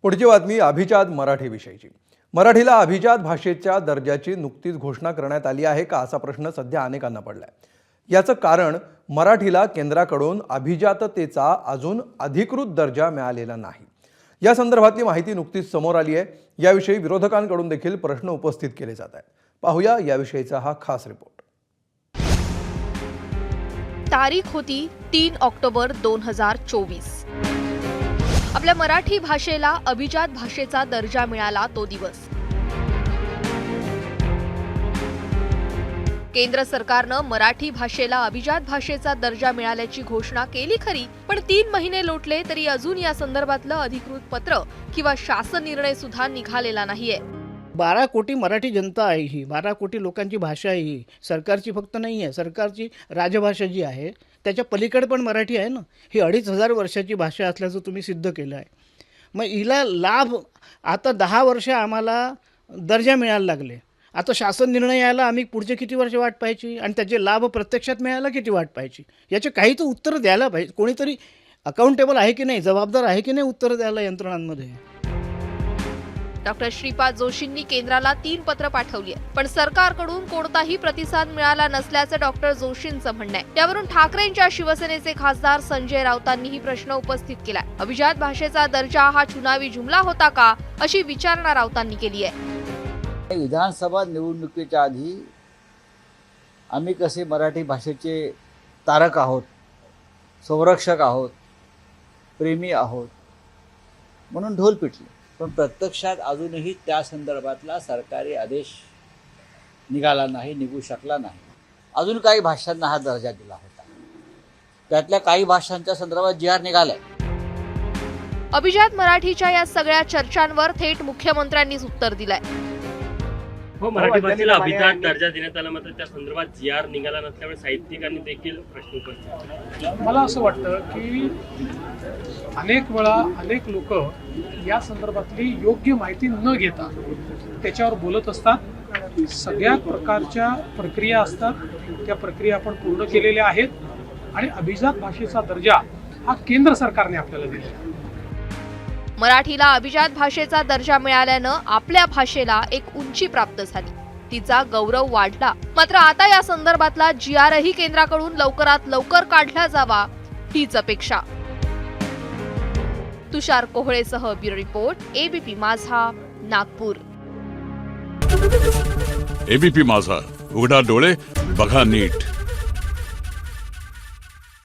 पुढची बातमी अभिजात मराठी विषयीची। मराठीला अभिजात भाषेच्या दर्जाची नुकतीच घोषणा करण्यात आली आहे का असा प्रश्न सध्या अनेकांना पडलाय। याचं कारण मराठीला केंद्राकडून अभिजाततेचा अजून अधिकृत दर्जा मिळालेला नाही। या संदर्भातली माहिती नुकतीच समोर आली आहे। याविषयी विरोधकांकडून देखील प्रश्न उपस्थित केले जात आहेत। पाहूया याविषयीचा हा खास रिपोर्ट। तारीख होती 3 ऑक्टोबर 2024। आपल्या मराठी भाषेला अभिजात भाषेचा दर्जा मिळाला तो दिवस। केंद्र सरकारनं मराठी भाषेला अभिजात भाषेचा दर्जा मिळाल्याची घोषणा केली खरी, पण 3 महिने लोटले तरी अजून या संदर्भातलं अधिकृत पत्र किंवा शासन निर्णय सुद्धा निघालेला नाहीये। 12 कोटी मराठी जनता आहे, ही 12 कोटी लोकांची भाषा आहे, ही सरकारची फक्त नाही आहे। सरकारची राजभाषा जी आहे त्याच्या पलीकडे पण मराठी आहे ना। ही 2500 वर्षाची भाषा असल्याचं तुम्ही सिद्ध केलं आहे। मग हिला लाभ आता 10 वर्ष आम्हाला दर्जा मिळायला लागले। आता शासन निर्णय यायला आम्ही पुढचे किती वर्ष वाट पाहायची आणि त्याचे लाभ प्रत्यक्षात मिळायला किती वाट पाहायची? याचे काही तर उत्तर द्यायला पाहिजे। कोणीतरी अकाउंटेबल आहे की नाही, जबाबदार आहे की नाही उत्तर द्यायला यंत्रणांमध्ये? डॉक्टर श्रीपाद जोशींनी केंद्राला 3 पत्र पाठवली आहेत, पण सरकारकडून कोणताही प्रतिसाद मिळाला नसल्याचं डॉक्टर जोशींचं म्हणणं आहे। त्यावरून ठाकरेंच्या शिवसेनेचे खासदार संजय राऊतांनीही प्रश्न उपस्थित केलाय। अभिजात भाषेचा दर्जा हा चुनावी जुमला होता का, अशी विचारणा राऊतांनी केली आहे। विधानसभा निवडणुकीच्या आधी आम्ही कसे मराठी भाषेचे तारक आहोत, संरक्षक आहोत, प्रेमी आहोत म्हणून ढोल पिटले, पण प्रत्यक्षात अजूनही त्या संदर्भातला सरकारी आदेश निघाला नाही, निघू शकला नाही। अजून काही भाषांना हा दर्जा दिला होता, त्यातल्या काही भाषांच्या संदर्भात जी.आर. निघालाय। अभिजात मराठीच्या या सगळ्या चर्चांवर थेट मुख्यमंत्र्यांनीच उत्तर दिलंय। हो, मराठी भाषेला अभिजात दर्जा देण्यात आला, मात्र त्या संदर्भात जी.आर. निघाला नसल्यामुळे साहित्यिकांनी देखील प्रश्न उपस्थित केले। मला असं वाटतं की अनेक वेळा अनेक लोक या संदर्भातली योग्य माहिती न घेता त्याच्यावर बोलत असतात। सगळ्या प्रकारच्या प्रक्रिया असतात, त्या प्रक्रिया आपण पूर्ण केलेल्या आहेत आणि अभिजात भाषेचा दर्जा हा केंद्र सरकारने आपल्याला दिला आहे। मराठीला अभिजात भाषेचा दर्जा मिळाल्यानं आपल्या भाषेला एक उंची प्राप्त झाली, तिचा गौरव वाढला। मात्र आता या संदर्भातला जी.आरही केंद्राकडून लवकरात लवकर काढला जावा हीच अपेक्षा। तुषार कोहळेसह ब्युरो रिपोर्ट, एबीपी माझा, नागपूर। एबीपी माझा, उघडा डोळे बघा नीट।